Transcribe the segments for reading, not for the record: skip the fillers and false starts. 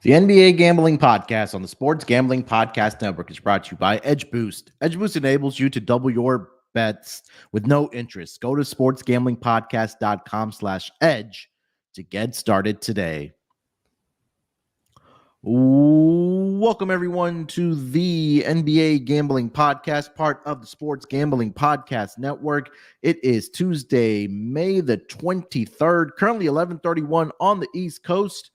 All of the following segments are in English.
The NBA Gambling Podcast on the Sports Gambling Podcast Network is brought to you by Edge Boost. Edge Boost enables you to double your bets with no interest. Go to sportsgamblingpodcast.com/edge to get started today. Welcome, everyone, to the NBA Gambling Podcast, part of the Sports Gambling Podcast Network. It is Tuesday, May the 23rd, currently 11:31 on the East Coast.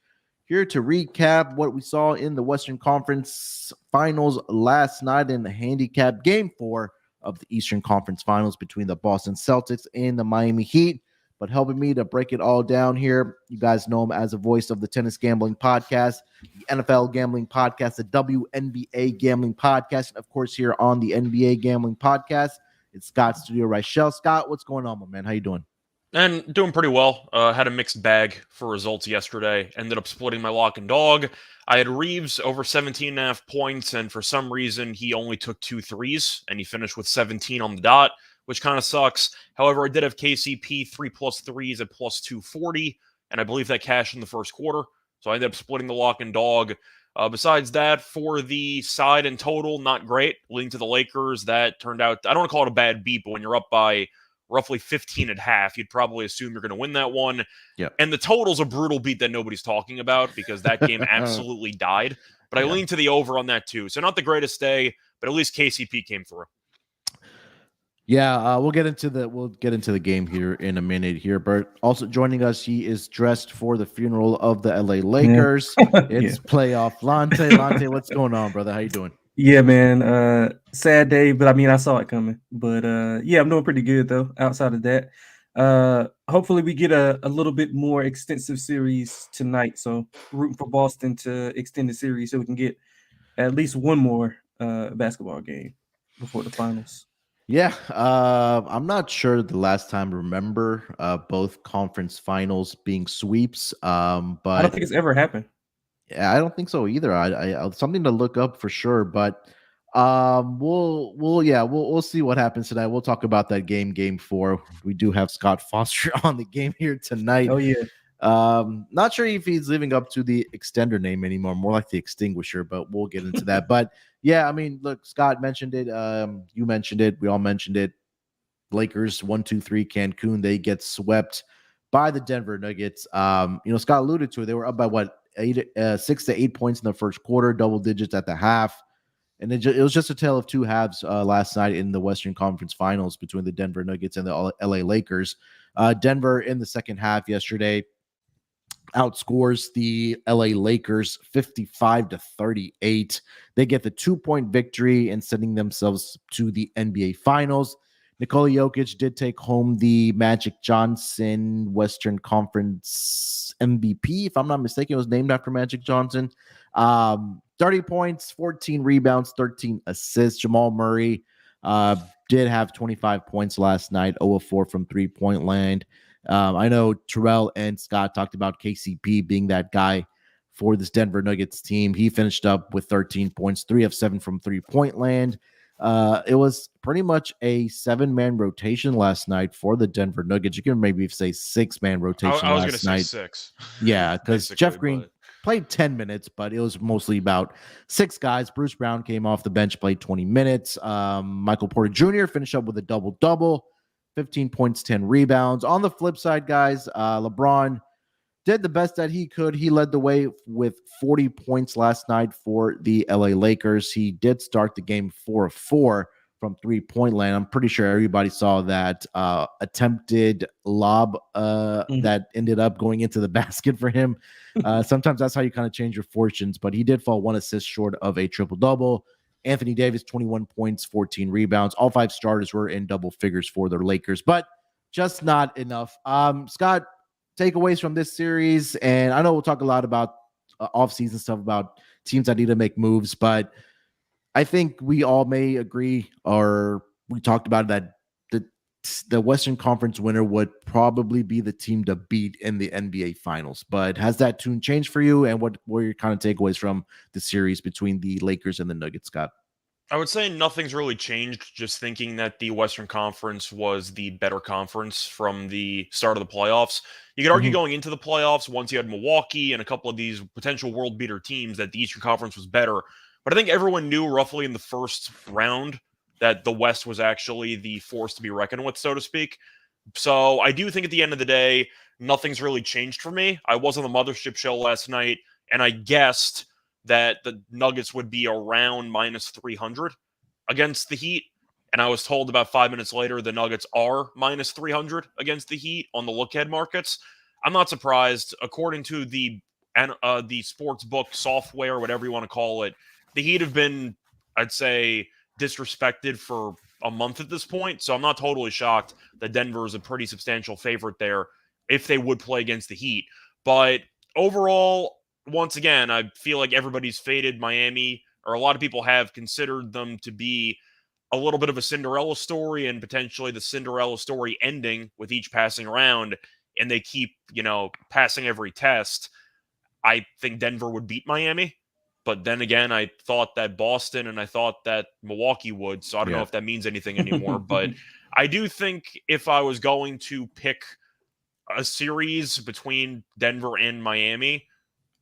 Here to recap what we saw in the Western Conference Finals last night in the handicap Game 4 of the Eastern Conference Finals between the Boston Celtics and the Miami Heat. But helping me to break it all down here, you guys know him as a voice of the Tennis Gambling Podcast, the NFL Gambling Podcast, the WNBA Gambling Podcast, and of course here on the NBA Gambling Podcast, it's Scott Studio Reichel. Scott, what's going on, my man? How you doing? And doing pretty well. Had a mixed bag for results yesterday. Ended up splitting my lock and dog. I had Reeves over 17.5 points, and for some reason, he only took 2 threes, and he finished with 17 on the dot, which kind of sucks. However, I did have KCP 3+ threes at plus 240, and I believe that cashed in the first quarter. So I ended up splitting the lock and dog. Besides that, for the side and total, not great. Leading to the Lakers, that turned out, I don't want to call it a bad beat, but when you're up by roughly 15 at half, you'd probably assume you're going to win that one. Yep. And the total's a brutal beat that nobody's talking about because that game absolutely died. But I leaned to the over on that too. So not the greatest day, but at least KCP came through. Yeah, we'll get into the game here in a minute here. But also joining us, he is dressed for the funeral of the LA Lakers. Yeah. It's playoff Lante. Lante, what's going on, brother? How you doing? Yeah, man. Sad day, but I mean, I saw it coming. But yeah, I'm doing pretty good though. Outside of that, hopefully we get a little bit more extensive series tonight. So rooting for Boston to extend the series so we can get at least one more basketball game before the finals. Yeah, I'm not sure the last time I remember both conference finals being sweeps. But I don't think it's ever happened. Yeah, I don't think so either. I something to look up for sure, but we'll see what happens tonight. We'll talk about that game 4. We do have Scott Foster on the game here tonight. Oh yeah. Not sure if he's living up to the extender name anymore, more like the extinguisher, but we'll get into that. But yeah, I mean, look, Scott mentioned it. You mentioned it. We all mentioned it. Lakers 1-2-3 Cancun. They get swept by the Denver Nuggets. Scott alluded to it. They were up by 6 to 8 points in the first quarter, double digits at the half. And it was just a tale of two halves last night in the Western Conference Finals between the Denver Nuggets and the LA Lakers. Denver in the second half yesterday outscores the LA Lakers 55-38. They get the 2-point victory and sending themselves to the NBA Finals. Nikola Jokic did take home the Magic Johnson Western Conference MVP. If I'm not mistaken, it was named after Magic Johnson. 30 points, 14 rebounds, 13 assists. Jamal Murray did have 25 points last night, 0-4 from three-point land. I know Terrell and Scott talked about KCP being that guy for this Denver Nuggets team. He finished up with 13 points, 3 of 7 from three-point land. It was pretty much a 7-man rotation last night for the Denver Nuggets. You can maybe say 6-man rotation I was last night. Say 6. Yeah, because Jeff Green played 10 minutes, but it was mostly about 6 guys. Bruce Brown came off the bench, played 20 minutes. Michael Porter Jr. finished up with a double-double, 15 points, 10 rebounds. On the flip side, guys, LeBron did the best that he could. He led the way with 40 points last night for the LA Lakers. He did start the game 4 of 4 from 3-point land. I'm pretty sure everybody saw that attempted lob that ended up going into the basket for him. Sometimes that's how you kind of change your fortunes, but he did fall 1 assist short of a triple-double. Anthony Davis, 21 points, 14 rebounds. All 5 starters were in double figures for the Lakers, but just not enough. Scott, takeaways from this series, and I know we'll talk a lot about off-season stuff, about teams that need to make moves, but I think we all may agree, or we talked about that the Western Conference winner would probably be the team to beat in the NBA Finals. But has that tune changed for you? And what were your kind of takeaways from the series between the Lakers and the Nuggets, Scott? I would say nothing's really changed, just thinking that the Western Conference was the better conference from the start of the playoffs. You could argue going into the playoffs, once you had Milwaukee and a couple of these potential world beater teams, that the Eastern Conference was better. But I think everyone knew roughly in the first round that the West was actually the force to be reckoned with, so to speak. So I do think at the end of the day, nothing's really changed for me. I was on the Mothership show last night, and I guessed that the Nuggets would be around minus 300 against the Heat. And I was told about 5 minutes later the Nuggets are minus 300 against the Heat on the look-ahead markets. I'm not surprised. According to the sports book software, whatever you want to call it, the Heat have been, I'd say, disrespected for a month at this point. So I'm not totally shocked that Denver is a pretty substantial favorite there if they would play against the Heat. But overall, once again, I feel like everybody's faded Miami, or a lot of people have considered them to be a little bit of a Cinderella story, and potentially the Cinderella story ending with each passing round, and they keep, passing every test. I think Denver would beat Miami. But then again, I thought that Boston and I thought that Milwaukee would. So I don't know if that means anything anymore. But I do think if I was going to pick a series between Denver and Miami,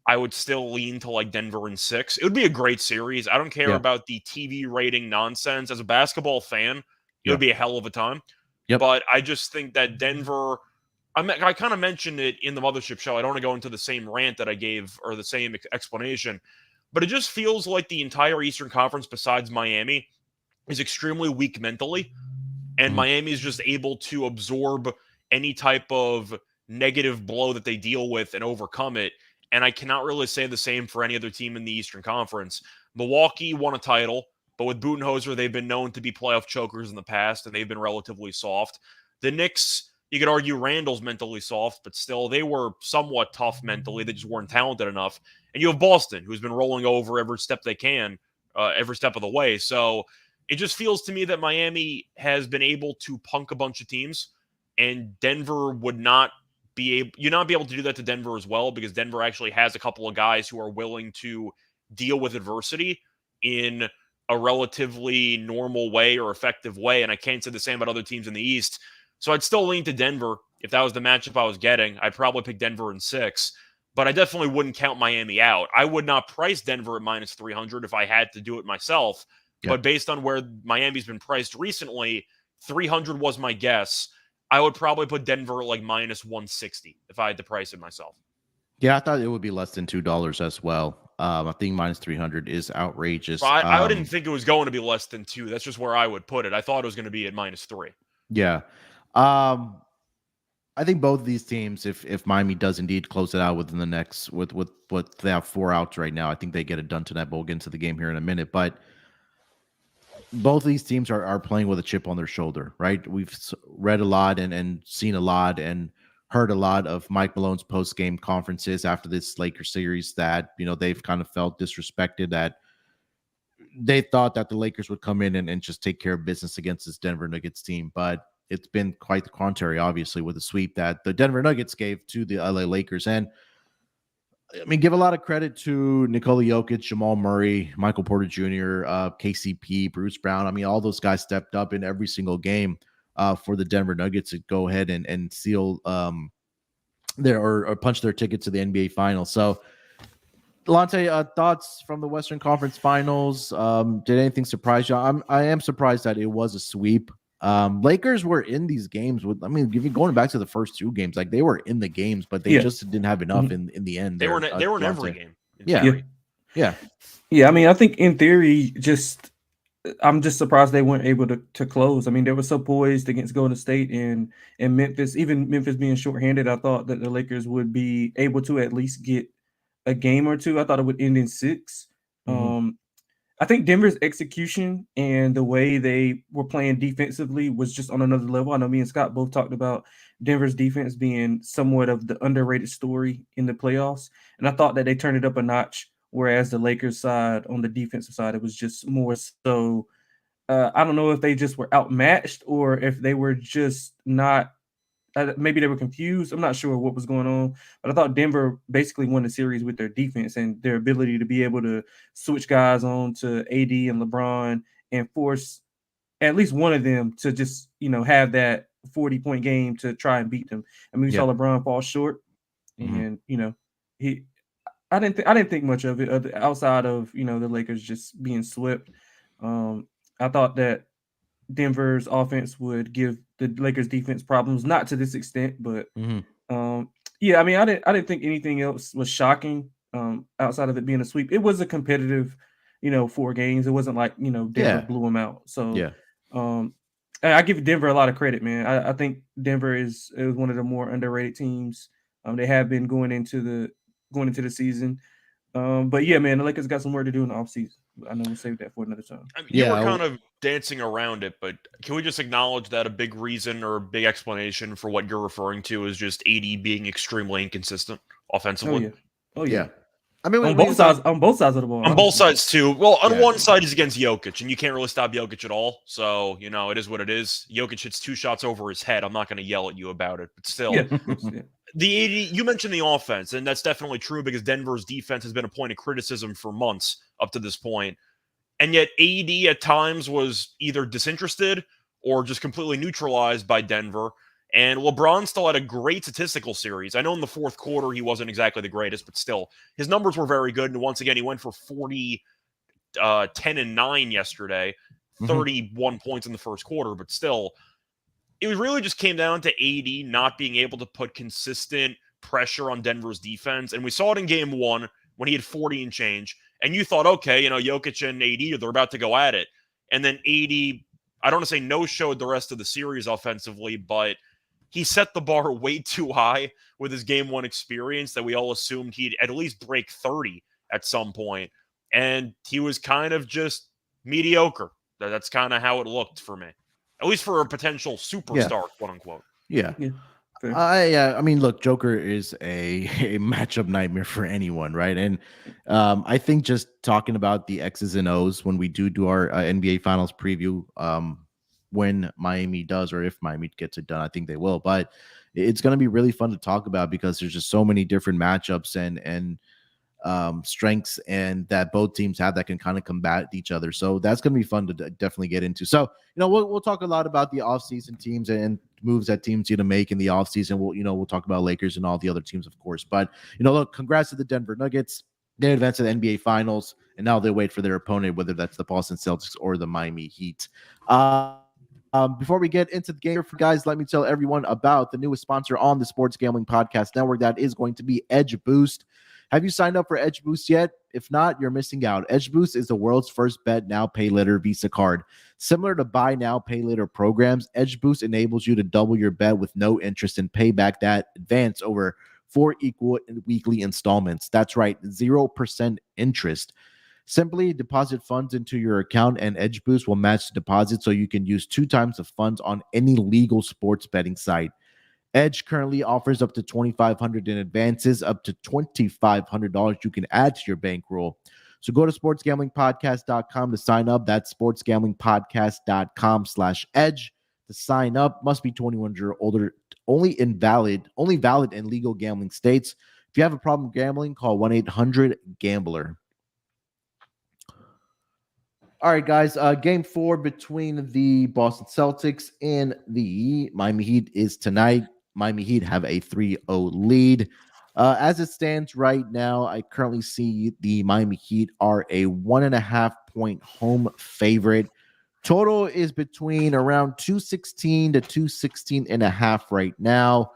I would still lean to like Denver in 6. It would be a great series. I don't care about the TV rating nonsense. As a basketball fan, it would be a hell of a time. But I just think that Denver, I kind of mentioned it in the Mothership show. I don't want to go into the same rant that I gave or the same explanation. But it just feels like the entire Eastern Conference, besides Miami, is extremely weak mentally. And Miami is just able to absorb any type of negative blow that they deal with and overcome it. And I cannot really say the same for any other team in the Eastern Conference. Milwaukee won a title, but with Budenholzer, they've been known to be playoff chokers in the past, and they've been relatively soft. The Knicks, you could argue Randall's mentally soft, but still, they were somewhat tough mentally. They just weren't talented enough. And you have Boston, who's been rolling over every step they can, every step of the way. So it just feels to me that Miami has been able to punk a bunch of teams, and Denver would not be able, you'd not be able to do that to Denver as well, because Denver actually has a couple of guys who are willing to deal with adversity in a relatively normal way or effective way. And I can't say the same about other teams in the East. So I'd still lean to Denver. If that was the matchup I was getting, I'd probably pick Denver in 6. But I definitely wouldn't count Miami out. I would not price Denver at minus 300 if I had to do it myself. But based on where Miami's been priced recently, 300 was my guess. I would probably put Denver at like minus 160 if I had to price it myself. Yeah, I thought it would be less than $2 as well. I think minus 300 is outrageous. Well, I didn't think it was going to be less than 2. That's just where I would put it. I thought it was going to be at minus 3. Yeah. I think both of these teams, if Miami does indeed close it out within the next, with what they have 4 outs right now, I think they get it done tonight. We'll get into the game here in a minute. But both of these teams are playing with a chip on their shoulder, right? We've read a lot and seen a lot and heard a lot of Mike Malone's post-game conferences after this Lakers series that, they've kind of felt disrespected, that they thought that the Lakers would come in and just take care of business against this Denver Nuggets team. But it's been quite the contrary, obviously, with the sweep that the Denver Nuggets gave to the LA Lakers. And I mean, give a lot of credit to Nikola Jokic, Jamal Murray, Michael Porter Jr., KCP, Bruce Brown. I mean, all those guys stepped up in every single game for the Denver Nuggets to go ahead and seal or punch their ticket to the NBA Finals. So, Delonte, thoughts from the Western Conference Finals? Did anything surprise you? I am surprised that it was a sweep. Lakers were in these games going back to the first 2 games, like they were in the games, but they just didn't have enough in the end. They were in every game. Yeah. I mean, I think in theory, just I'm just surprised they weren't able to close. I mean, they were so poised against Golden State and Memphis. Even Memphis being shorthanded, I thought that the Lakers would be able to at least get a game or two. I thought it would end in 6. Mhm. I think Denver's execution and the way they were playing defensively was just on another level. I know me and Scott both talked about Denver's defense being somewhat of the underrated story in the playoffs, and I thought that they turned it up a notch. Whereas the Lakers side, on the defensive side, it was just more so. I don't know if they just were outmatched or if they were just not. Maybe they were confused. I'm not sure what was going on, but I thought Denver basically won the series with their defense and their ability to be able to switch guys on to AD and LeBron and force at least one of them to just have that 40-point game to try and beat them. I mean, we Yeah. saw LeBron fall short, Mhm. and he. I didn't think much of it outside of the Lakers just being swept. I thought that Denver's offense would give the Lakers defense problems, not to this extent, but Mhm. yeah, I mean, I didn't think anything else was shocking outside of it being a sweep. It was a competitive, 4 games. It wasn't like Denver Yeah. blew them out. So, Yeah. um, I give Denver a lot of credit, man. I think Denver is one of the more underrated teams. They have been going into the season. But yeah, man, the Lakers got some work to do in the offseason. I know we'll save that for another time. I mean, you were Yeah. kind of dancing around it, but can we just acknowledge that a big reason or a big explanation for what you're referring to is just AD being extremely inconsistent Oh offensively? yeah. Oh yeah. Yeah. I mean, On we both just talked. sides, on both sides of the ball, On both honestly. sides too. Well, on Yeah. one side he's against Jokic, and you can't really stop Jokic at all. So it is what it is. Jokic hits 2 shots over his head. I'm not going to yell at you about it, but still, Yeah, of course, yeah. the 80, you mentioned the offense, and that's definitely true because Denver's defense has been a point of criticism for months up to this point. And yet AD at times was either disinterested or just completely neutralized by Denver. And LeBron still had a great statistical series. I know in the fourth quarter he wasn't exactly the greatest, but still, his numbers were very good. And once again, he went for 40, 10 and 9 yesterday, Mhm. 31 points in the first quarter, but still, it really just came down to AD not being able to put consistent pressure on Denver's defense. And we saw it in game 1 when he had 40 and change. And you thought, okay, Jokic and AD, they're about to go at it. And then AD, I don't want to say no-showed the rest of the series offensively, but he set the bar way too high with his game 1 experience that we all assumed he'd at least break 30 at some point. And he was kind of just mediocre. That's kind of how it looked for me. At least for a potential Yeah. superstar, quote unquote. Yeah. Yeah. Fair. I mean, look, Joker is a matchup nightmare for anyone, right? And I think just talking about the X's and O's when we do our NBA Finals preview, when Miami does, or if Miami gets it done, I think they will. But it's going to be really fun to talk about because there's just so many different matchups and strengths and that both teams have that can kind of combat each other. So that's going to be fun to definitely get into. So, we'll talk a lot about the offseason teams and moves that teams need to make in the offseason. We'll talk about Lakers and all the other teams, of course. But, look, congrats to the Denver Nuggets. They advanced to the NBA Finals, and now they wait for their opponent, whether that's the Boston Celtics or the Miami Heat. Before we get into the game, guys, let me tell everyone about the newest sponsor on the Sports Gambling Podcast Network. That is going to be Edge Boost. Have you signed up for Edge Boost yet? If not, you're missing out. Edge Boost is the world's first bet now, pay later Visa card. Similar to buy now, pay later programs, Edge Boost enables you to double your bet with no interest and pay back that advance over 4 equal weekly installments. That's right, 0% interest. Simply deposit funds into your account and Edge Boost will match the deposit so you can use 2 times the funds on any legal sports betting site. Edge currently offers up to $2,500 in advances, up to $2,500 you can add to your bankroll. So go to sportsgamblingpodcast.com to sign up. That's sportsgamblingpodcast.com/edge to sign up. Must be 21 years or older. Only valid in legal gambling states. If you have a problem gambling, call 1-800-GAMBLER. All right, guys. Game 4 between the Boston Celtics and the Miami Heat is tonight. Miami Heat have a 3-0 lead. As it stands right now, I currently see the Miami Heat are a 1.5-point home favorite. Total is between around 216 to 216.5 right now.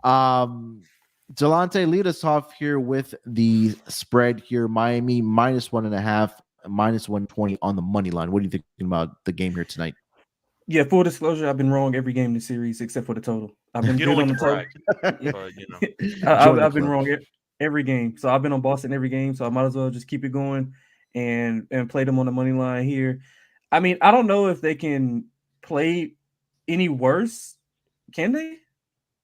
Delonte, lead us off here with the spread here. Miami -1.5 minus 120 on the money line. What are you thinking about the game here tonight? Yeah, full disclosure, I've been wrong every game in the series except for the total. I've been You good don't on like the to total. brag, but you know. I've been wrong every game. So I've been on Boston every game. So I might as well just keep it going and play them on the money line here. I mean, I don't know if they can play any worse. Can they?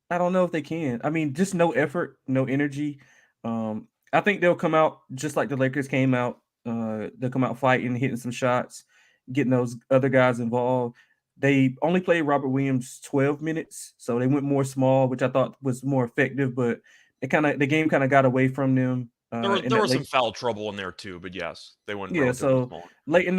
I don't know if they can. I mean, just no effort, no energy. I think they'll come out just like the Lakers came out. They'll come out fighting, hitting some shots, getting those other guys involved. They only played Robert Williams 12 minutes, so they went more small, which I thought was more effective. But the game kind of got away from them. There was some foul trouble in there too, but yes, they went Yeah, relatively so small. late in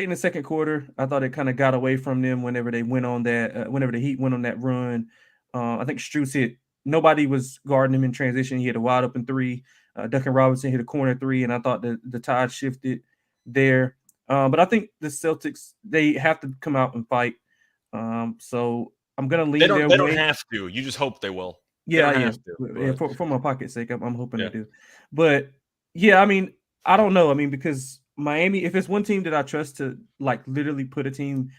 the second quarter, I thought it kind of got away from them whenever they went on that. Whenever the Heat went on that run, I think Strus hit. Nobody was guarding him in transition. He hit a wide open three. Duncan Robinson hit a corner three, and I thought the tide shifted there. But I think the Celtics, they have to come out and fight. So I'm gonna lean their way. They don't have to. You just hope they will. Yeah, They yeah. don't have to, but- For my pocket's sake, I'm hoping Yeah. they do. But yeah, I mean, I don't know. I mean, because Miami, if it's one team that I trust to like literally put a team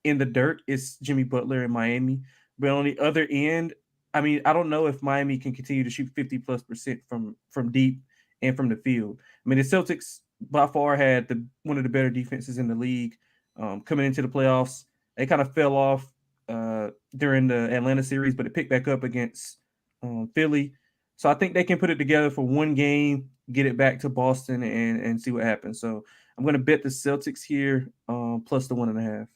in the dirt, it's Jimmy Butler in Miami. But on the other end, I mean, I don't know if Miami can continue to shoot 50+% from deep and from the field. I mean, the Celtics by far had one of the better defenses in the league coming into the playoffs. They kind of fell off during the Atlanta series, but it picked back up against Philly. So I think they can put it together for one game, get it back to Boston, and see what happens. So I'm going to bet the Celtics here plus the 1.5.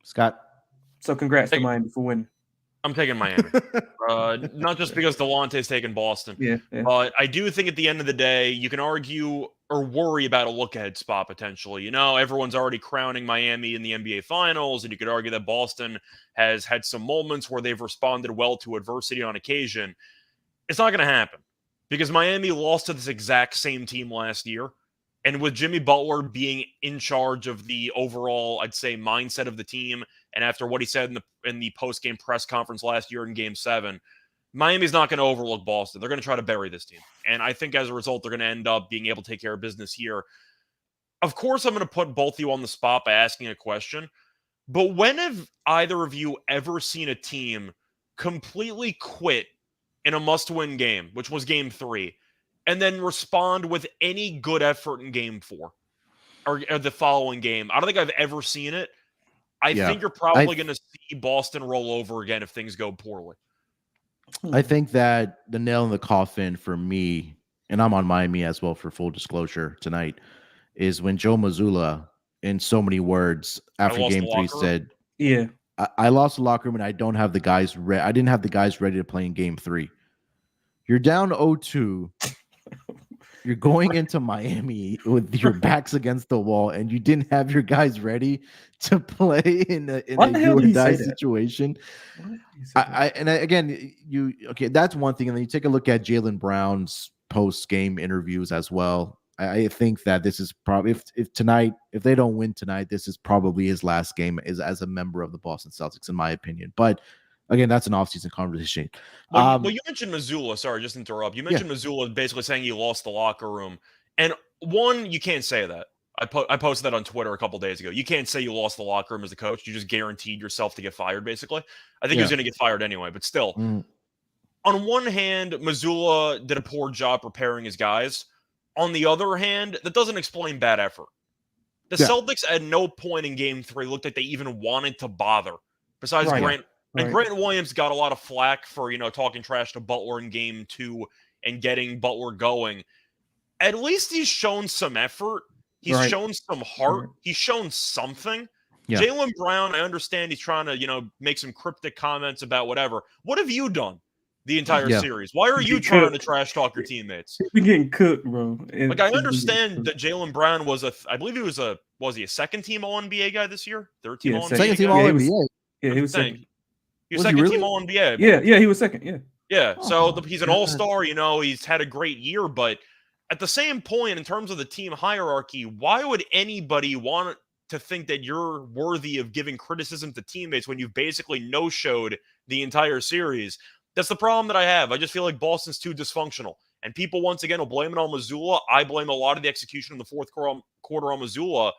Scott. So congrats to Miami for winning. I'm taking Miami. Not just because Delonte's taking Boston. Yeah. But I do think at the end of the day, you can argue or worry about a look-ahead spot potentially. You know, everyone's already crowning Miami in the NBA Finals, and you could argue that Boston has had some moments where they've responded well to adversity on occasion. It's not going to happen because Miami lost to this exact same team last year. And with Jimmy Butler being in charge of the overall, I'd say, mindset of the team, and after what he said in the post-game press conference last year in Game 7, Miami's not going to overlook Boston. They're going to try to bury this team. And I think as a result, they're going to end up being able to take care of business here. Of course, I'm going to put both of you on the spot by asking a question. But when have either of you ever seen a team completely quit in a must-win game, which was Game 3, and then respond with any good effort in Game 4 or the following game? I don't think I've ever seen it. I think you're probably going to see Boston roll over again if things go poorly. I think that the nail in the coffin for me, and I'm on Miami as well for full disclosure tonight, is when Joe Mazzulla, in so many words, after Game 3 said, "Yeah, I lost the locker room and I don't have the guys ready. I didn't have the guys ready to play in Game 3. You're down 0-2. You're going into Miami with your backs against the wall, and you didn't have your guys ready to play in a do or die situation." Again, that's one thing. And then you take a look at Jaylen Brown's post-game interviews as well. I think that this is probably if they don't win tonight, this is probably his last game as a member of the Boston Celtics, in my opinion. But again, that's an offseason conversation. Well, you mentioned Mazzulla. Sorry, just to interrupt. You mentioned Mazzulla basically saying he lost the locker room. And one, you can't say that. I posted that on Twitter a couple days ago. You can't say you lost the locker room as a coach. You just guaranteed yourself to get fired, basically. I think he was going to get fired anyway, but still. On one hand, Mazzulla did a poor job preparing his guys. On the other hand, that doesn't explain bad effort. The Celtics at no point in Game 3 looked like they even wanted to bother, besides Grant. And Grant Williams got a lot of flack for, talking trash to Butler in Game 2 and getting Butler going. At least he's shown some effort. He's shown some heart. He's shown something. Yeah. Jaylen Brown, I understand he's trying to, make some cryptic comments about whatever. What have you done the entire series? Why are you trying to trash talk your teammates? We're getting cooked, bro. I understand that Jaylen Brown was I believe he was he a second-team All-NBA guy this year? Third-team All-NBA guy? Second-team All-NBA. Yeah, he was second. He was second-team All-NBA. Yeah, he was second, Yeah, so he's an all-star, he's had a great year, but at the same point, in terms of the team hierarchy, why would anybody want to think that you're worthy of giving criticism to teammates when you've basically no-showed the entire series? That's the problem that I have. I just feel like Boston's too dysfunctional. And people, once again, will blame it on Mazzulla. I blame a lot of the execution in the fourth quarter on Mazzulla.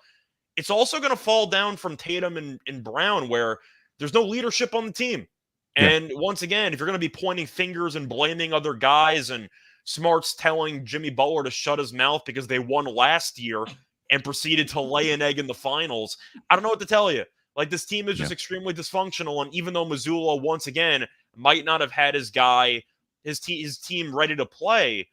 It's also going to fall down from Tatum and Brown, where there's no leadership on the team. And once again, if you're going to be pointing fingers and blaming other guys, and Smart's telling Jimmy Butler to shut his mouth because they won last year and proceeded to lay an egg in the finals, I don't know what to tell you. Like, this team is just extremely dysfunctional. And even though Mazzulla, once again, might not have had his team ready to play,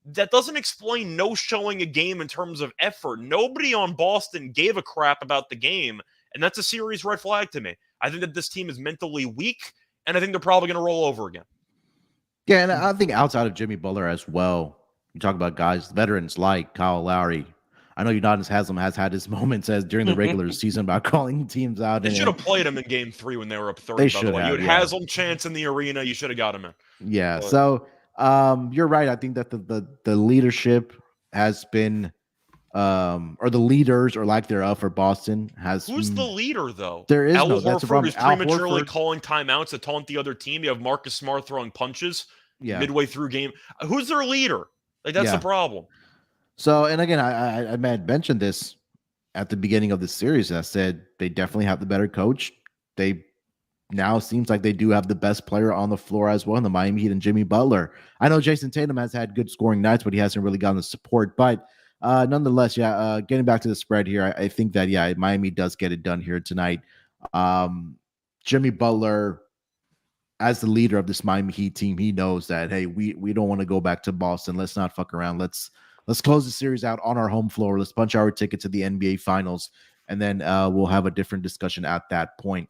that doesn't explain no showing a game in terms of effort. Nobody on Boston gave a crap about the game, and that's a serious red flag to me. I think that this team is mentally weak, and I think they're probably going to roll over again. Yeah, and I think outside of Jimmy Butler as well, you talk about guys, veterans like Kyle Lowry. I know Udonis Haslem has had his moments as during the regular season about calling teams out. They should have played him in Game 3 when they were up 30. They by the way, you had Haslem chance in the arena. You should have got him in. Yeah, so you're right. I think that the leadership has been, or the leaders or lack thereof for Boston has. Who's the leader though? There is Al no. That's Horford is prematurely calling timeouts to taunt the other team. You have Marcus Smart throwing punches midway through game. Who's their leader? Like, that's the problem. So, and again, I had mentioned this at the beginning of the series. I said they definitely have the better coach. They now seems like they do have the best player on the floor as well in the Miami Heat and Jimmy Butler. I know Jason Tatum has had good scoring nights, but he hasn't really gotten the support. But nonetheless, getting back to the spread here, I think that, Miami does get it done here tonight. Jimmy Butler, as the leader of this Miami Heat team, he knows that, hey, we don't want to go back to Boston. Let's not fuck around. Let's close the series out on our home floor. Let's punch our ticket to the NBA Finals, and then we'll have a different discussion at that point.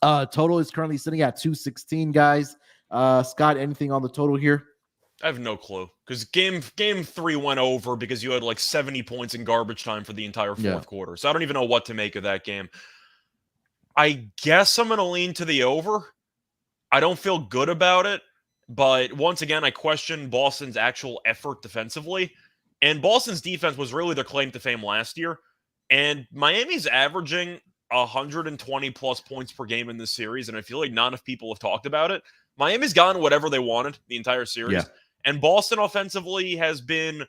Total is currently sitting at 216, guys. Scott, anything on the total here? I have no clue, because game 3 went over because you had like 70 points in garbage time for the entire fourth quarter. So I don't even know what to make of that game. I guess I'm going to lean to the over. I don't feel good about it. But once again, I question Boston's actual effort defensively. And Boston's defense was really their claim to fame last year. And Miami's averaging 120-plus points per game in this series, and I feel like not enough people have talked about it. Miami's gotten whatever they wanted the entire series. Yeah. And Boston offensively has been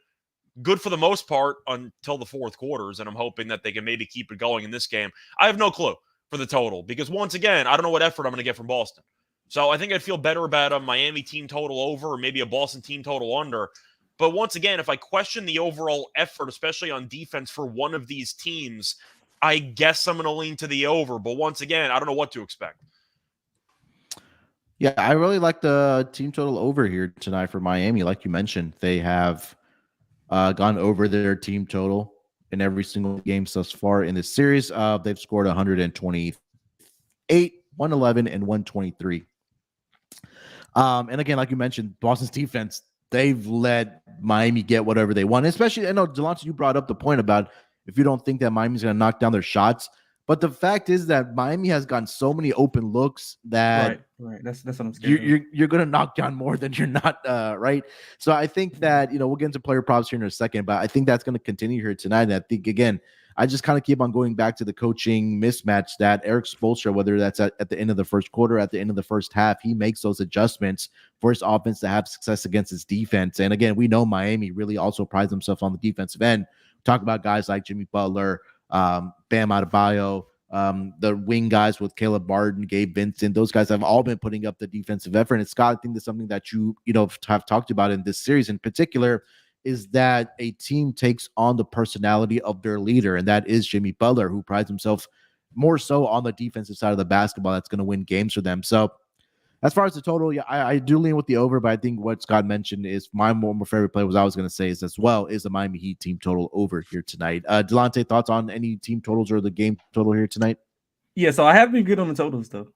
good for the most part until the fourth quarters, and I'm hoping that they can maybe keep it going in this game. I have no clue for the total, because once again, I don't know what effort I'm going to get from Boston. So I think I'd feel better about a Miami team total over or maybe a Boston team total under. But once again, if I question the overall effort, especially on defense for one of these teams, I guess I'm going to lean to the over. But once again, I don't know what to expect. Yeah, I really like the team total over here tonight for Miami. Like you mentioned, they have gone over their team total in every single game thus far in this series. They've scored 128, 111, and 123. And again, like you mentioned, Boston's defense, they've let Miami get whatever they want. Especially, I know, Delonte, you brought up the point about if you don't think that Miami's going to knock down their shots. But the fact is that Miami has gotten so many open looks that right. That's what I'm scared you're going to knock down more than you're not, right? So I think that, we'll get into player props here in a second, but I think that's going to continue here tonight. And I think, again, I just kind of keep on going back to the coaching mismatch that Eric Spoelstra, whether that's at the end of the first quarter, at the end of the first half, he makes those adjustments for his offense to have success against his defense. And again, we know Miami really also prides themselves on the defensive end. Talk about guys like Jimmy Butler, Bam Adebayo, the wing guys with Caleb Martin, Gabe Vincent. Those guys have all been putting up the defensive effort. And Scott, I think that's something that you have talked about in this series in particular, is that a team takes on the personality of their leader, and that is Jimmy Butler, who prides himself more so on the defensive side of the basketball. That's going to win games for them. So as far as the total, I do lean with the over, but I think what Scott mentioned is my more favorite play, was I was going to say is the Miami Heat team total over here tonight. Delonte, thoughts on any team totals or the game total here tonight? Yeah, so I have been good on the totals though,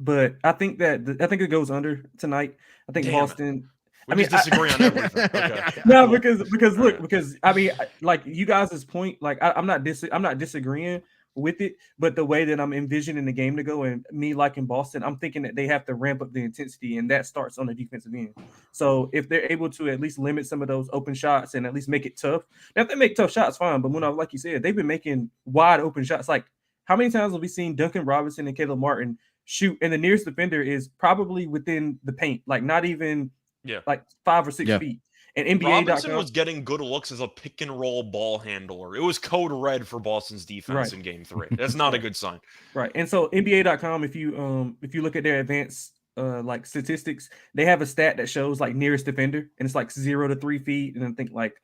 but I think it goes under tonight. I think Boston. We disagree on everything. Okay. No, because I mean, like you guys' point, like I'm not disagreeing with it, but the way that I'm envisioning the game to go, and me liking Boston, I'm thinking that they have to ramp up the intensity, and that starts on the defensive end. So if they're able to at least limit some of those open shots and at least make it tough, now if they make tough shots, fine. But like you said, they've been making wide open shots. Like, how many times have we seen Duncan Robinson and Caleb Martin shoot, and the nearest defender is probably within the paint, like not even Yeah. like 5 or 6 feet. And Robinson NBA.com was getting good looks as a pick and roll ball handler. It was code red for Boston's defense in game 3. That's not a good sign. Right. And so NBA.com, if you look at their advanced like statistics, they have a stat that shows like nearest defender, and it's like 0 to 3 feet, and I think like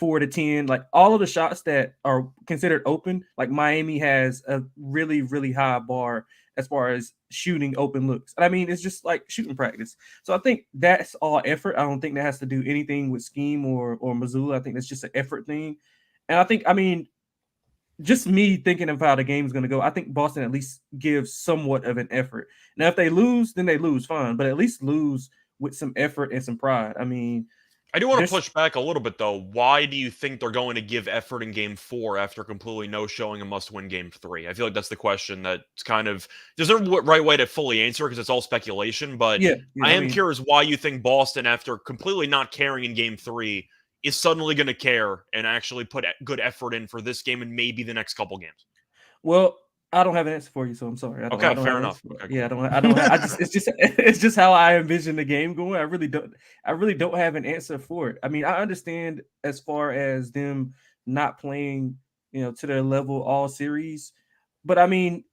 4 to 10, like all of the shots that are considered open, like Miami has a really, really high bar as far as shooting open looks. And I mean, it's just like shooting practice. So I think that's all effort. I don't think that has to do anything with scheme or Missoula. I think that's just an effort thing. And I think, I mean, just me thinking of how the game is going to go, I think Boston at least gives somewhat of an effort. Now, if they lose, then they lose, fine, but at least lose with some effort and some pride. I mean, I do want to push back a little bit, though. Why do you think they're going to give effort in game 4 after completely no-showing a must-win game 3? I feel like that's the question that's kind of... There's no right way to fully answer because it's all speculation, but I am curious why you think Boston, after completely not caring in game 3, is suddenly going to care and actually put good effort in for this game and maybe the next couple games. Well, I don't have an answer for you, so I'm sorry. I don't fair enough. Okay, yeah, cool. I don't. It's just how I envision the game going. I really don't have an answer for it. I mean, I understand as far as them not playing, to their level all series, but I mean,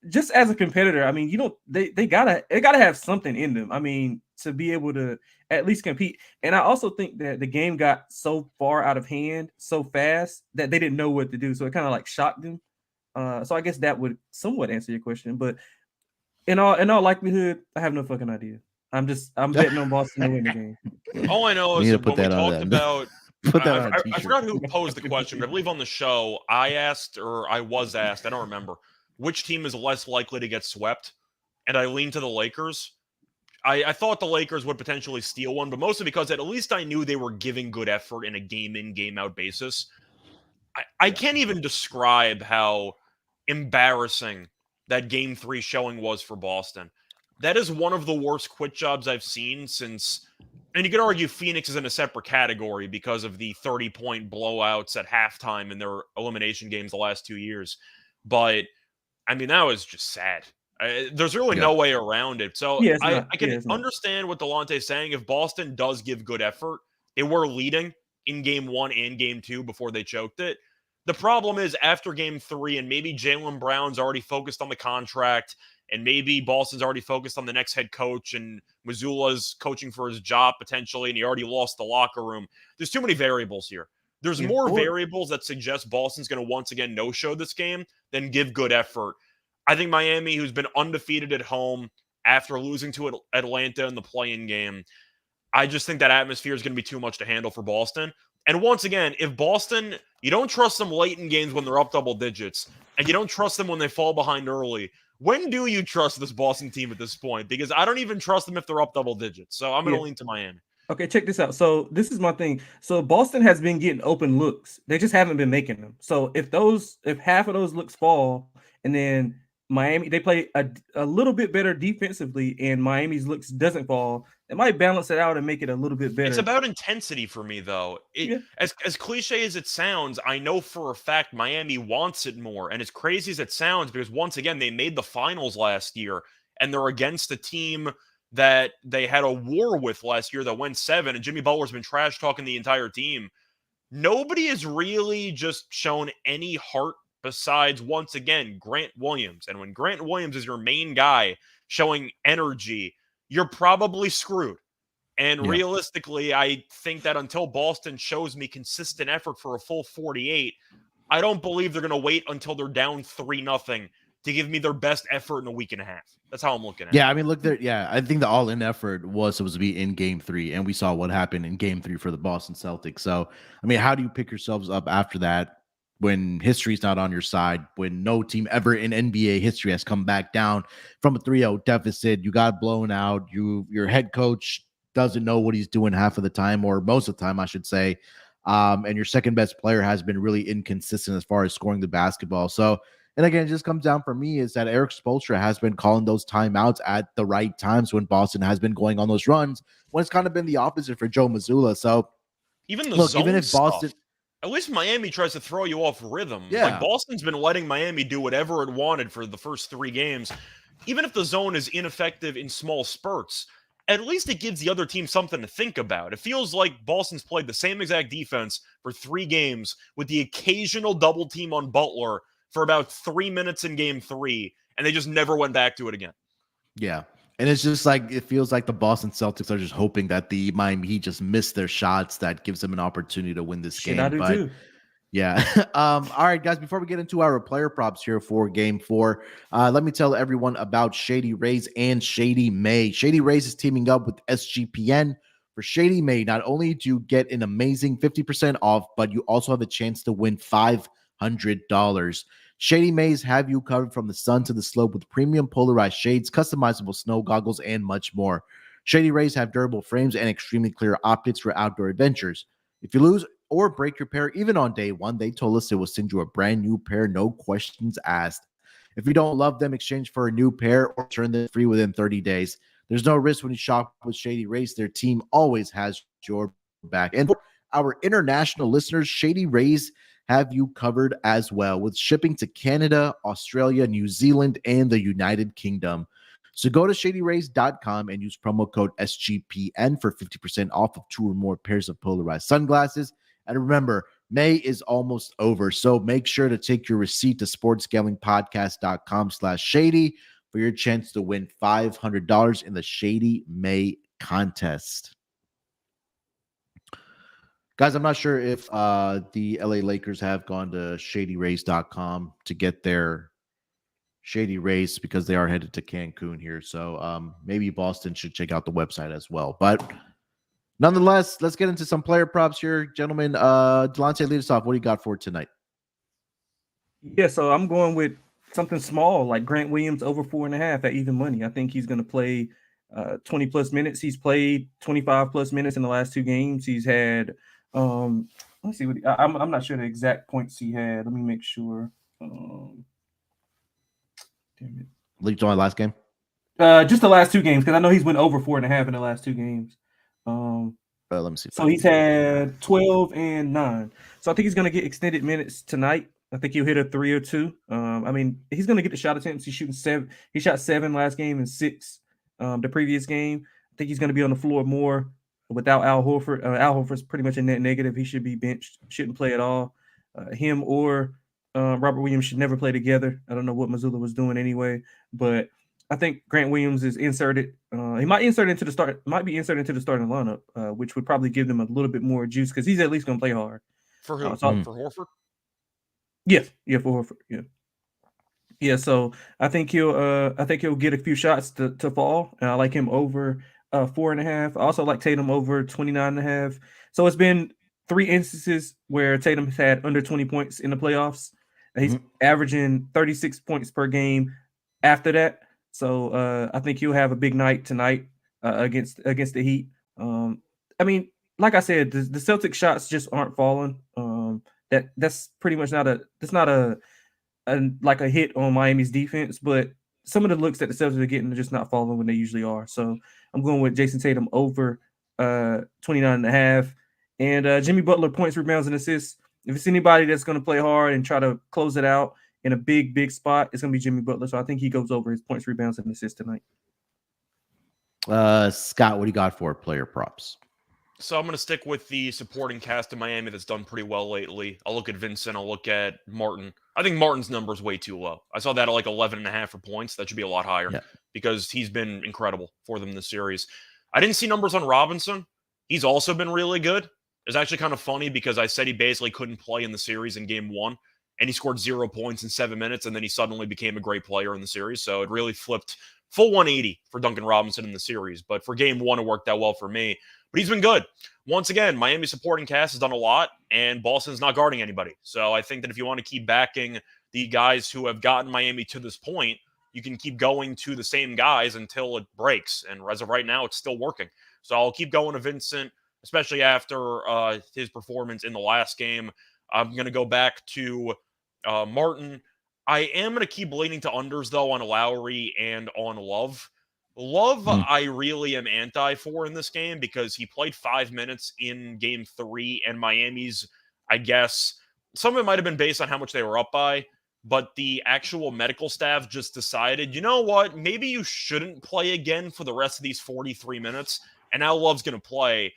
just as a competitor, I mean, they gotta have something in them. I mean, to be able to at least compete. And I also think that the game got so far out of hand so fast that they didn't know what to do. So it kind of like shocked them. So I guess that would somewhat answer your question, but in all likelihood, I have no fucking idea. I'm betting on Boston to win the game. All I know is when we talked about, I forgot who posed the question, but I believe on the show I was asked, I don't remember, which team is less likely to get swept, and I leaned to the Lakers. I thought the Lakers would potentially steal one, but mostly because at least I knew they were giving good effort in a game-in, game-out basis. I can't even describe how embarrassing that Game 3 showing was for Boston. That is one of the worst quit jobs I've seen since... And you could argue Phoenix is in a separate category because of the 30-point blowouts at halftime in their elimination games the last 2 years. But, I mean, that was just sad. There's really no way around it. So I can understand what Delonte is saying. If Boston does give good effort, they were leading in Game 1 and Game 2 before they choked it. The problem is after Game 3, and maybe Jaylen Brown's already focused on the contract, and maybe Boston's already focused on the next head coach, and Mazzulla's coaching for his job potentially, and he already lost the locker room. There's too many variables here. There's more variables that suggest Boston's going to once again no-show this game than give good effort. I think Miami, who's been undefeated at home after losing to Atlanta in the play-in game, I just think that atmosphere is going to be too much to handle for Boston. And once again, if Boston, you don't trust them late in games when they're up double digits, and you don't trust them when they fall behind early, when do you trust this Boston team at this point? Because I don't even trust them if they're up double digits. So I'm going to lean to Miami. Okay, check this out. So this is my thing. So Boston has been getting open looks. They just haven't been making them. So if half of those looks fall, and then Miami, they play a little bit better defensively, and Miami's looks doesn't fall, it might balance it out and make it a little bit better. It's about intensity for me, though. As cliche as it sounds, I know for a fact Miami wants it more. And as crazy as it sounds, because once again, they made the finals last year, and they're against a team that they had a war with last year that went 7, and Jimmy Butler's been trash talking the entire team. Nobody has really just shown any heart besides, once again, Grant Williams. And when Grant Williams is your main guy showing energy, you're probably screwed. And realistically, I think that until Boston shows me consistent effort for a full 48, I don't believe they're going to wait until they're down 3-0 to give me their best effort in a week and a half. That's how I'm looking at it. Yeah, I mean, look there. Yeah, I think the all-in effort was supposed to be in Game 3, and we saw what happened in Game 3 for the Boston Celtics. So, I mean, how do you pick yourselves up after that when history's not on your side, when no team ever in NBA history has come back down from a 3-0 deficit? You got blown out. Your head coach doesn't know what he's doing half of the time, or most of the time, I should say. And your second best player has been really inconsistent as far as scoring the basketball. So, and again, it just comes down for me is that Eric Spoelstra has been calling those timeouts at the right times when Boston has been going on those runs, when it's kind of been the opposite for Joe Mazzulla. So even even if Boston, at least Miami tries to throw you off rhythm. Yeah. Like Boston's been letting Miami do whatever it wanted for the first 3 games, even if the zone is ineffective in small spurts. at least it gives the other team something to think about. It feels like Boston's played the same exact defense for 3 games with the occasional double team on Butler for about 3 minutes in game 3, and they just never went back to it again. Yeah. And it's just like, it feels like the Boston Celtics are just hoping that the Miami Heat just miss their shots. That gives them an opportunity to win this game. I do too. Yeah. All right, guys, before we get into our player props here for game 4, let me tell everyone about Shady Rays and Shady May. Shady Rays is teaming up with SGPN. For Shady May, not only do you get an amazing 50% off, but you also have a chance to win $500. Shady Mays have you covered from the sun to the slope with premium polarized shades, customizable snow goggles, and much more. Shady Rays have durable frames and extremely clear optics for outdoor adventures. If you lose or break your pair, even on day 1, they told us they will send you a brand new pair, no questions asked. If you don't love them, exchange for a new pair or turn them free within 30 days. There's no risk when you shop with Shady Rays. Their team always has your back. And for our international listeners, Shady Rays have you covered as well with shipping to Canada, Australia, New Zealand, and the United Kingdom. So go to shadyrays.com and use promo code SGPN for 50% off of 2 or more pairs of polarized sunglasses. And remember, May is almost over, so make sure to take your receipt to sportsgamblingpodcast.com/shady for your chance to win $500 in the Shady May contest. Guys, I'm not sure if the LA Lakers have gone to shadyrays.com to get their Shady Rays because they are headed to Cancun here. So maybe Boston should check out the website as well. But nonetheless, let's get into some player props here, gentlemen. Delonte, lead us off. What do you got for tonight? Yeah, so I'm going with something small like Grant Williams over 4.5 at even money. I think he's going to play 20 plus minutes. He's played 25 plus minutes in the last 2 games. He's had let's see what I'm not sure the exact points he had. Let me make sure. Damn it. Leaked on my last game? Just the last 2 games, because I know he's went over 4.5 in the last 2 games. Let me see. So he's had 12 and 9. So I think he's going to get extended minutes tonight. I think he'll hit a 3 or 2. I mean, he's going to get the shot attempts. He's shooting 7. He shot 7 last game and 6 the previous game. I think he's going to be on the floor more without Al Horford. Al Horford's pretty much a net negative. He should be benched. Shouldn't play at all. Him or Robert Williams should never play together. I don't know what Mazzulla was doing anyway, but I think Grant Williams is inserted. He might be inserted into the starting lineup, which would probably give them a little bit more juice because he's at least going to play hard. For who? For Horford? Yeah, for Horford. Yeah. So I think he'll get a few shots to fall. And I like him over 4.5. I also like Tatum over 29.5. So it's been 3 instances where Tatum has had under 20 points in the playoffs. He's averaging 36 points per game after that. So I think he'll have a big night tonight against the Heat. I mean, like I said, the Celtics shots just aren't falling. That's pretty much not a hit on Miami's defense, but some of the looks that the Celtics are getting are just not falling when they usually are. So I'm going with Jason Tatum over 29.5. And Jimmy Butler points, rebounds, and assists. If it's anybody that's going to play hard and try to close it out in a big spot, it's going to be Jimmy Butler. So I think he goes over his points, rebounds, and assists tonight. Scott, what do you got for player props? So I'm going to stick with the supporting cast in Miami that's done pretty well lately. I'll look at Vincent. I'll look at Martin. I think Martin's number is way too low. I saw that at like 11.5 for points. That should be a lot higher because he's been incredible for them this series. I didn't see numbers on Robinson. He's also been really good. It's actually kind of funny because I said he basically couldn't play in the series in game 1, and he scored 0 points in 7 minutes, and then he suddenly became a great player in the series. So it really flipped full 180 for Duncan Robinson in the series. But for game 1, it worked out well for me. But he's been good. Once again, Miami supporting cast has done a lot, and Boston's not guarding anybody. So I think that if you want to keep backing the guys who have gotten Miami to this point, you can keep going to the same guys until it breaks. And as of right now, it's still working. So I'll keep going to Vincent, especially after his performance in the last game. I'm going to go back to Martin. I am going to keep leaning to unders, though, on Lowry and on Love. I really am anti for in this game because he played 5 minutes in game 3, and Miami's, I guess, some of it might have been based on how much they were up by. but the actual medical staff just decided, you know what, maybe you shouldn't play again for the rest of these 43 minutes, and now Love's going to play.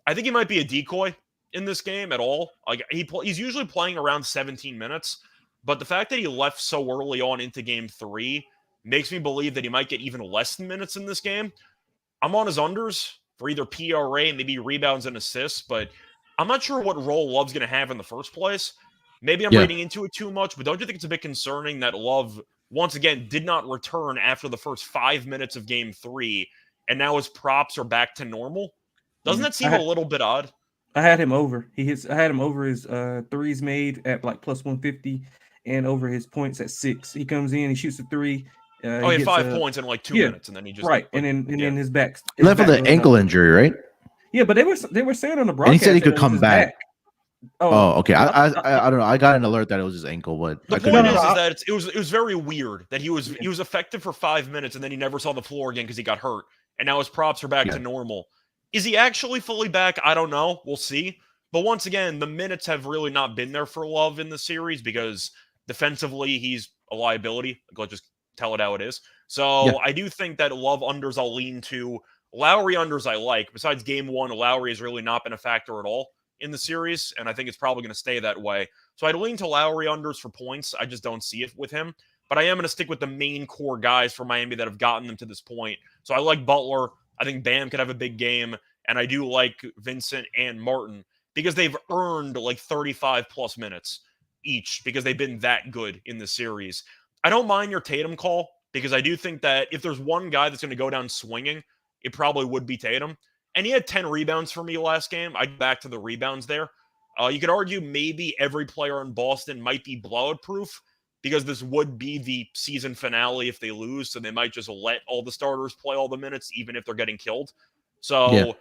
I think he might be a decoy in this game at all. Like he's usually playing around 17 minutes, but the fact that he left so early on into game 3 makes me believe that he might get even less minutes in this game. I'm on his unders for either PRA, maybe rebounds and assists, but I'm not sure what role Love's going to have in the first place. Maybe I'm reading into it too much, but don't you think it's a bit concerning that Love, once again, did not return after the first 5 minutes of game 3, and now his props are back to normal? Doesn't that seem a little bit odd? I had him over. I had him over his threes made at like plus 150 and over his points at 6. He comes in, he shoots a 3. He had 5 points in like 2 minutes, and then he just and then his back. Left with an ankle injury, right? Yeah, but they were saying on the broadcast, and he said he could come back. Oh, okay. No, I don't know. I got an alert that it was his ankle, but the point is that it was very weird that he was effective for 5 minutes and then he never saw the floor again because he got hurt, and now his props are back to normal. Is he actually fully back? I don't know. We'll see. But once again, the minutes have really not been there for Love in the series because defensively he's a liability. Let's just tell it how it is. So I do think that Love unders I'll lean to. Lowry unders I like. Besides game 1, Lowry has really not been a factor at all in the series, and I think it's probably going to stay that way. So I'd lean to Lowry unders for points. I just don't see it with him. But I am going to stick with the main core guys for Miami that have gotten them to this point. So I like Butler. I think Bam could have a big game. And I do like Vincent and Martin because they've earned like 35-plus minutes each because they've been that good in the series. I don't mind your Tatum call because I do think that if there's one guy that's going to go down swinging, it probably would be Tatum. And he had 10 rebounds for me last game. I go back to the rebounds there. You could argue maybe every player in Boston might be blowout proof because this would be the season finale if they lose. So they might just let all the starters play all the minutes, even if they're getting killed. So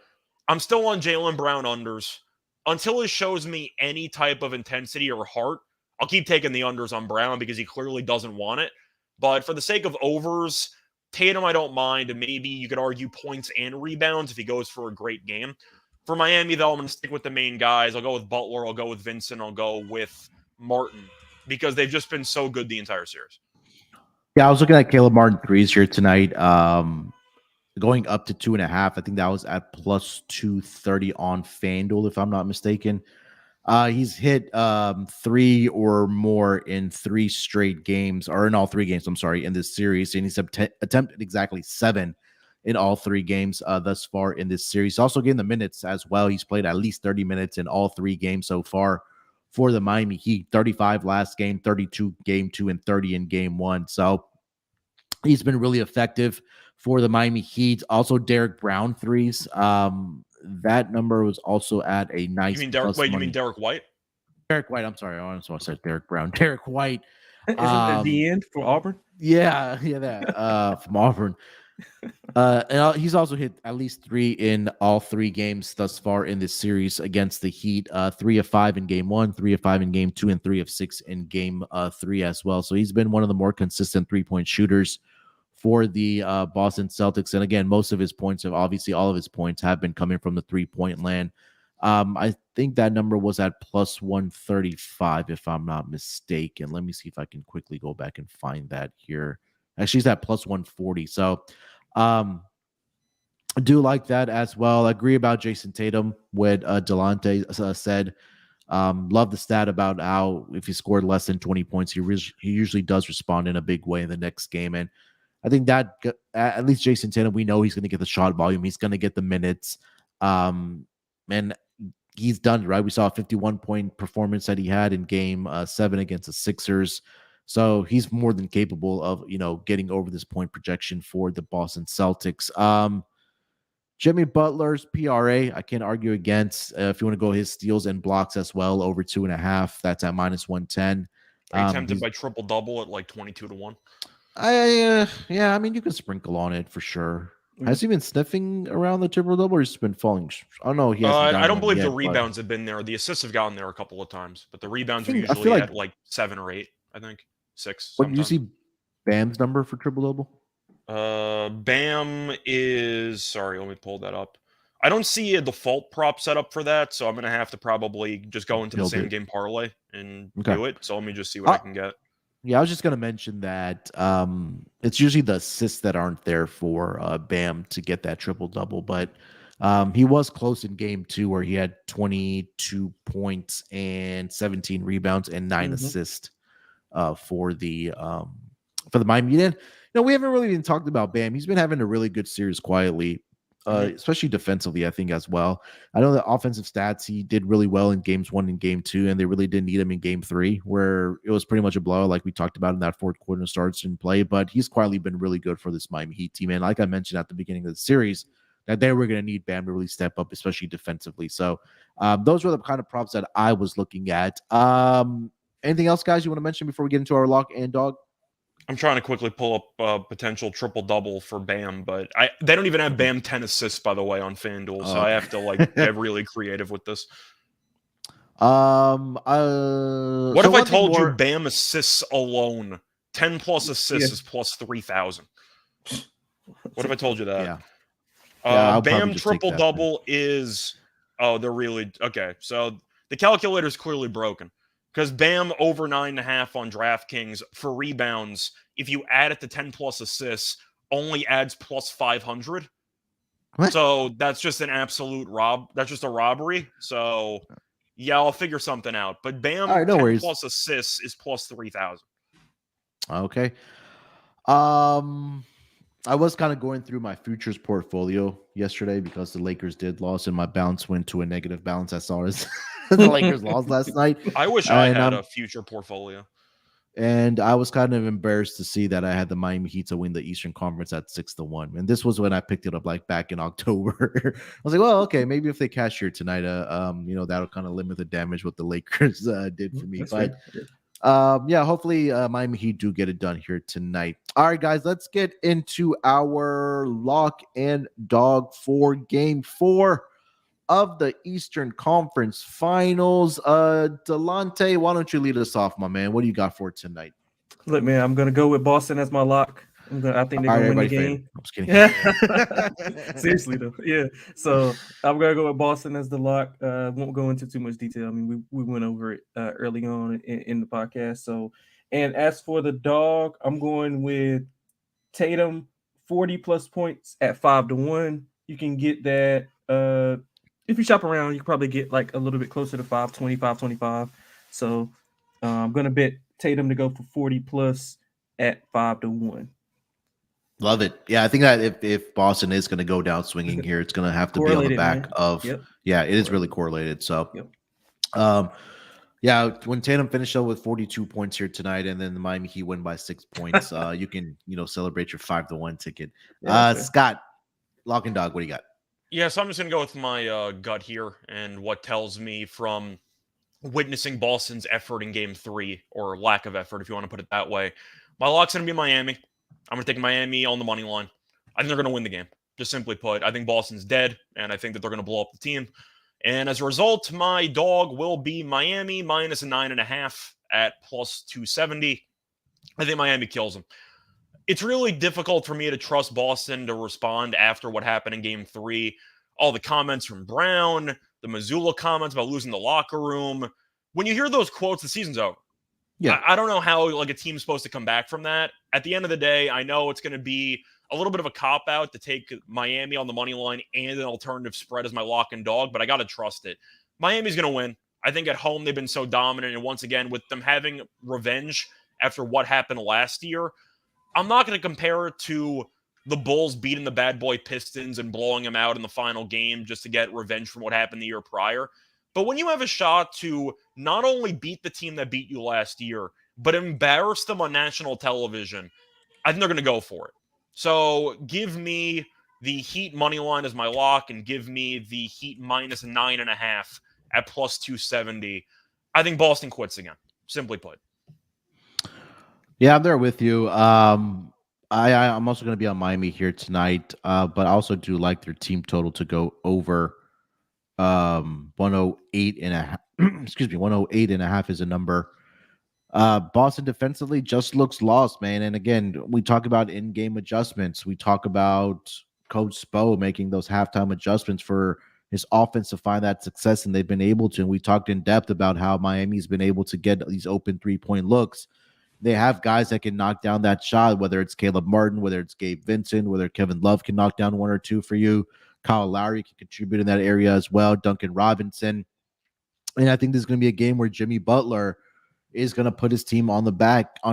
I'm still on Jaylen Brown unders. Until it shows me any type of intensity or heart, I'll keep taking the unders on Brown because he clearly doesn't want it. But for the sake of overs, Tatum, I don't mind. And maybe you could argue points and rebounds if he goes for a great game. For Miami, though, I'm going to stick with the main guys. I'll go with Butler. I'll go with Vincent. I'll go with Martin because they've just been so good the entire series. Yeah, I was looking at Caleb Martin threes here tonight. Going up to 2.5. I think that was at plus 230 on FanDuel, if I'm not mistaken. He's hit 3 or more in 3 straight games, or in all 3 games, I'm sorry, in this series. And he's attempted exactly 7 in all 3 games thus far in this series. Also getting the minutes as well. He's played at least 30 minutes in all 3 games so far for the Miami Heat. 35 last game, 32 game 2, and 30 in game 1. So he's been really effective for the Miami Heat. Also, Derek Brown threes. That number was also at a nice. You mean Derek White? Derek White. I'm sorry. I almost said Derek Brown. Derek White. Isn't that the end for Auburn? Yeah, that from Auburn. And he's also hit at least 3 in all 3 games thus far in this series against the Heat. 3 of 5 in game 1, 3 of 5 in game 2, and 3 of 6 in game 3 as well. So he's been one of the more consistent 3-point shooters for the Boston Celtics. And again, most of his points have all of his points have been coming from the 3-point land. I think that number was at plus 135, if I'm not mistaken. Let me see if I can quickly go back and find that here. Actually, he's at plus 140. So I do like that as well. I agree about Jason Tatum, what Delonte said. Love the stat about how if he scored less than 20 points, he usually does respond in a big way in the next game. And I think that at least Jason Tatum, we know he's going to get the shot volume. He's going to get the minutes. And he's done it, right? We saw a 51-point performance that he had in game 7 against the Sixers. So he's more than capable of, getting over this point projection for the Boston Celtics. Jimmy Butler's PRA, I can't argue against. If you want to go his steals and blocks as well, over 2.5, that's at minus 110. Are you tempted by triple-double at like 22-1? Yeah, I mean, you can sprinkle on it for sure. Has he been sniffing around the triple-double, or has he been falling? I don't know. I don't believe the rebounds have been there. The assists have gotten there a couple of times, but the rebounds are usually at like 7 or 8, I think. 6. What do you see Bam's number for triple-double? Bam is... Sorry, let me pull that up. I don't see a default prop set up for that, so I'm going to have to probably just go into the same game parlay and do it. So let me just see what I can get. Yeah, I was just going to mention that it's usually the assists that aren't there for Bam to get that triple double, but he was close in game 2 where he had 22 points and 17 rebounds and 9 assists for the Miami Heat. And, we haven't really even talked about Bam. He's been having a really good series quietly. Especially defensively, I think, as well. I know the offensive stats, he did really well in games 1 and game 2, and they really didn't need him in game 3, where it was pretty much a blowout, like we talked about in that fourth quarter starts in play. But he's quietly been really good for this Miami Heat team. And like I mentioned at the beginning of the series, that they were going to need Bam to really step up, especially defensively. So those were the kind of props that I was looking at. Anything else, guys, you want to mention before we get into our lock and dog? I'm trying to quickly pull up a potential triple-double for Bam, but they don't even have Bam 10 assists, by the way, on FanDuel, so I have to get really creative with this. What if I told you Bam assists alone, 10-plus assists is plus 3,000? What if I told you that? Yeah. Bam triple-double is... Oh, they're really... Okay, so the calculator's clearly broken. Because Bam over 9.5 on DraftKings for rebounds, if you add it to 10-plus assists, only adds plus 500. What? So that's just an absolute that's just a robbery. So, yeah, I'll figure something out. But Bam 10-plus assists is plus 3,000. Okay. I was kind of going through my futures portfolio yesterday because the Lakers did lose and my bounce went to a negative balance as far as the Lakers lost last night. I wish I had a future portfolio. And I was kind of embarrassed to see that I had the Miami Heat to win the Eastern Conference at 6-1. And this was when I picked it up back in October. I was like, well, okay, maybe if they cash here tonight, that'll kind of limit the damage what the Lakers did for me. That's but fair. Hopefully Miami Heat do get it done here tonight. All right, guys, let's get into our lock and dog for game 4 of the Eastern Conference Finals. Delonte, why don't you lead us off, my man? What do you got for tonight? Look, man, I'm gonna go with Boston as my lock. I think they're gonna win the game. I'm just kidding. Seriously though, yeah. So I'm gonna go with Boston as the lock. Won't go into too much detail. I mean, we went over it early on in the podcast. So, and as for the dog, I'm going with Tatum 40+ points at 5-1. You can get that. If you shop around, you can probably get a little bit closer to 520, 525. So I'm gonna bet Tatum to go for 40+ at 5-1. Love it. Yeah, I think that if Boston is going to go down swinging here, it's going to have to be on the back of. Yep. Yeah, it is really correlated. So, when Tatum finished up with 42 points here tonight, and then the Miami Heat win by 6 points, you can celebrate your 5-1 ticket. Scott, lock and dog, what do you got? Yeah, so I'm just going to go with my gut here and what tells me from witnessing Boston's effort in game 3, or lack of effort, if you want to put it that way. My lock's going to be Miami. I'm going to take Miami on the money line. I think they're going to win the game. Just simply put, I think Boston's dead, and I think that they're going to blow up the team. And as a result, my dog will be Miami minus 9.5 at plus 270. I think Miami kills them. It's really difficult for me to trust Boston to respond after what happened in game 3. All the comments from Brown, the Mazzulla comments about losing the locker room. When you hear those quotes, the season's over. Yeah, I don't know how a team's supposed to come back from that. At the end of the day, I know it's going to be a little bit of a cop-out to take Miami on the money line and an alternative spread as my lock and dog, but I got to trust it. Miami's going to win. I think at home they've been so dominant, and once again, with them having revenge after what happened last year, I'm not going to compare it to the Bulls beating the bad boy Pistons and blowing them out in the final game just to get revenge from what happened the year prior. But when you have a shot to not only beat the team that beat you last year, but embarrass them on national television, I think they're going to go for it. So give me the Heat money line as my lock and give me the Heat minus 9.5 at plus 270. I think Boston quits again, simply put. Yeah, I'm there with you. I'm also going to be on Miami here tonight, but I also do like their team total to go over 108.5. 108.5 is a number. Boston defensively just looks lost, man. And again, we talk about in-game adjustments. We talk about Coach Spo making those halftime adjustments for his offense to find that success, and they've been able to. And we talked in depth about how Miami's been able to get these open 3-point looks. they have guys that can knock down that shot, whether it's Caleb Martin, whether it's Gabe Vincent, whether Kevin Love can knock down one or two for you. Kyle Lowry can contribute in that area as well. Duncan Robinson. And I think this is going to be a game where Jimmy Butler is going to put his team on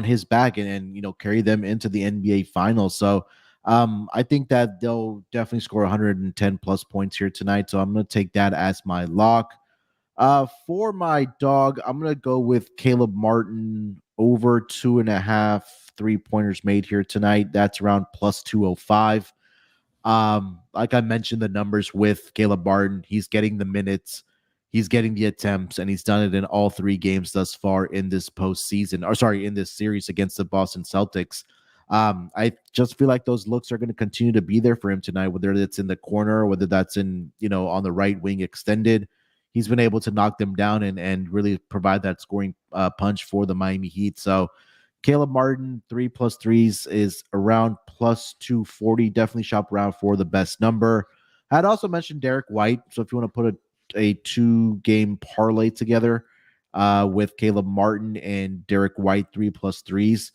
his back and carry them into the NBA Finals. So I think that they'll definitely score 110 plus points here tonight. So I'm going to take that as my lock. For my dog, I'm going to go with Caleb Martin over 2.5 3-pointers made here tonight. That's around plus 205. Like I mentioned, the numbers with Caleb Martin, he's getting the minutes, he's getting the attempts, and he's done it in all 3 games thus far in this in this series against the Boston Celtics. I just feel like those looks are going to continue to be there for him tonight, whether it's in the corner, or whether that's in, on the right wing extended. He's been able to knock them down and really provide that scoring punch for the Miami Heat. So Caleb Martin, 3+3s is around plus 240. Definitely shop around for the best number. I'd also mentioned Derek White. So if you want to put a 2-game parlay together with Caleb Martin and Derek White, 3+3s,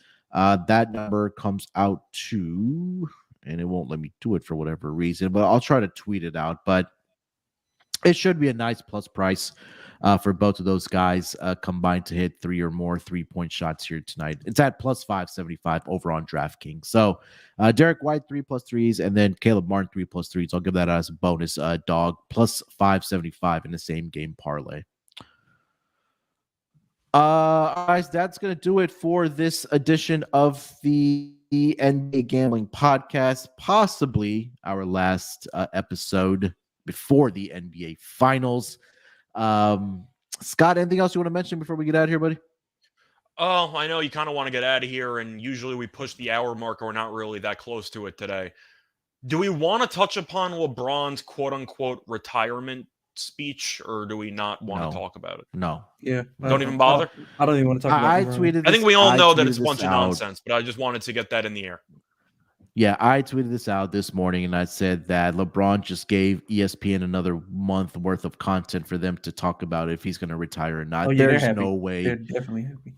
that number comes out to, and it won't let me do it for whatever reason, but I'll try to tweet it out. But it should be a nice plus price for both of those guys combined to hit 3 or more 3-point shots here tonight. It's at plus 575 over on DraftKings. So Derek White, 3+3s, and then Caleb Martin, 3+3s. I'll give that as a bonus dog, plus 575 in the same game parlay. Guys, that's going to do it for this edition of the NBA Gambling Podcast, possibly our last episode before the NBA Finals. Scott, anything else you want to mention before we get out of here, buddy? Oh, I know you kind of want to get out of here, and usually we push the hour mark, or we're not really that close to it today. Do we want to touch upon LeBron's quote-unquote retirement speech, or do we not want to talk about it? No. Yeah. Don't even bother? I don't even want to talk about it. I think we all know that it's a bunch of nonsense, but I just wanted to get that in the air. Yeah, I tweeted this out this morning, and I said that LeBron just gave ESPN another month worth of content for them to talk about if he's going to retire or not. Oh, yeah, there's no way. They're definitely happy.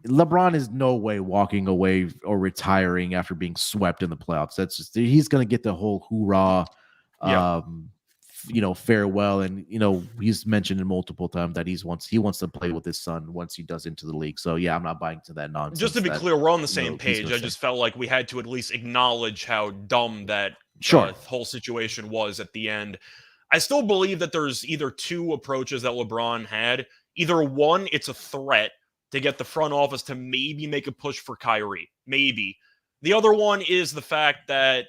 LeBron is no way walking away or retiring after being swept in the playoffs. That's just, he's going to get the whole hoorah, farewell. And, he's mentioned it multiple times that he wants to play with his son once he does into the league. So, yeah, I'm not buying to that nonsense. Just to be clear, we're on the same page. I just felt like we had to at least acknowledge how dumb that whole situation was at the end. I still believe that there's either 2 approaches that LeBron had. Either one, it's a threat to get the front office to maybe make a push for Kyrie. Maybe. The other one is the fact that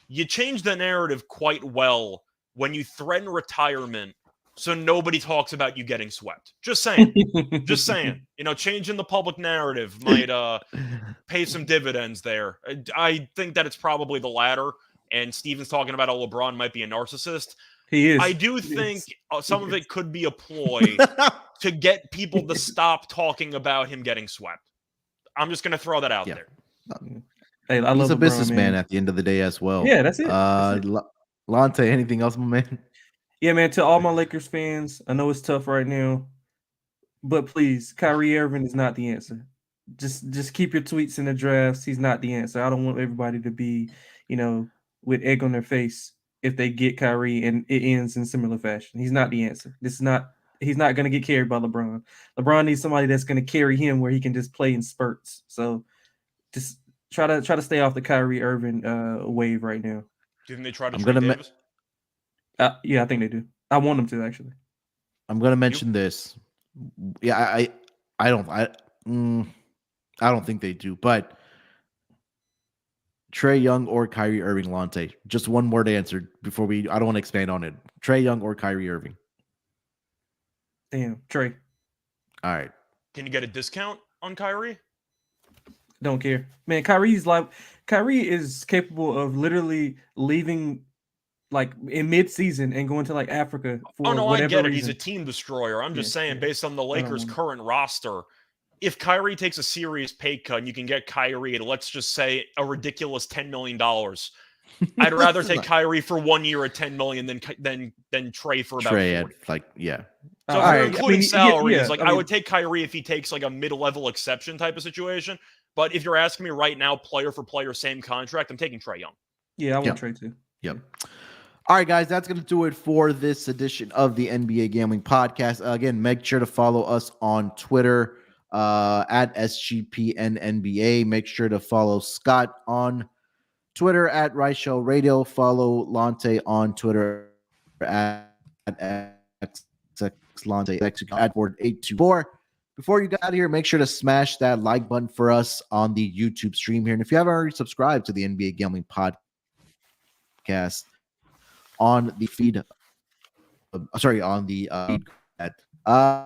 you change the narrative quite well when you threaten retirement so nobody talks about you getting swept. Just saying. Just saying. Changing the public narrative might pay some dividends there. I think that it's probably the latter, and Steven's talking about how LeBron might be a narcissist. He is. I do think some of it could be a ploy to get people to stop talking about him getting swept. I'm just going to throw that out there. Hey, I love He's a LeBron, businessman at the end of the day as well. Yeah, that's it. Lante, anything else, my man? Yeah, man, to all my Lakers fans, I know it's tough right now, but please, Kyrie Irving is not the answer. Just keep your tweets in the drafts. He's not the answer. I don't want everybody to be, with egg on their face if they get Kyrie and it ends in similar fashion. He's not the answer. He's not going to get carried by LeBron. LeBron needs somebody that's going to carry him where he can just play in spurts. So just try to stay off the Kyrie Irving wave right now. Do you think they try to trade Davis? Yeah, I think they do. I want them to, actually. I'm going to mention this. Yeah, I don't think they do, but Trae Young or Kyrie Irving, Lante. Just one word answer before I don't want to expand on it. Trae Young or Kyrie Irving? Damn, Trae. All right. Can you get a discount on Kyrie? Don't care. Man, Kyrie is capable of literally leaving like in mid-season and going to like Africa for I get it. Reason. He's a team destroyer. I'm just saying, based on the Lakers' current roster, if Kyrie takes a serious pay cut and you can get Kyrie at, let's just say, a ridiculous $10 million, I'd rather take Kyrie for 1 year at $10 million than Trae for about Trae 40. At, yeah. So if you're including salaries, I would take Kyrie if he takes like a mid-level exception type of situation. But if you're asking me right now, player for player, same contract, I'm taking Trae Young. Yeah, I want Trae too. Yep. All right, guys, that's going to do it for this edition of the NBA Gambling Podcast. Again, make sure to follow us on Twitter at SGPN NBA. Make sure to follow Scott on Twitter at Reichel Radio. Follow Lonte on Twitter at Lonte at board 824. Before you get out of here, make sure to smash that like button for us on the YouTube stream here. And if you haven't already subscribed to the NBA Gambling Podcast on the feed,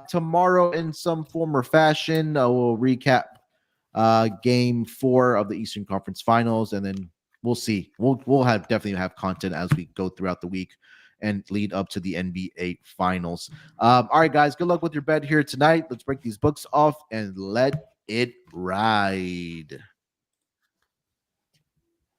tomorrow in some form or fashion, we'll recap game 4 of the Eastern Conference Finals, and then we'll see. We'll definitely have content as we go throughout the week and lead up to the NBA Finals. All right, guys, good luck with your bet here tonight. Let's break these books off and let it ride.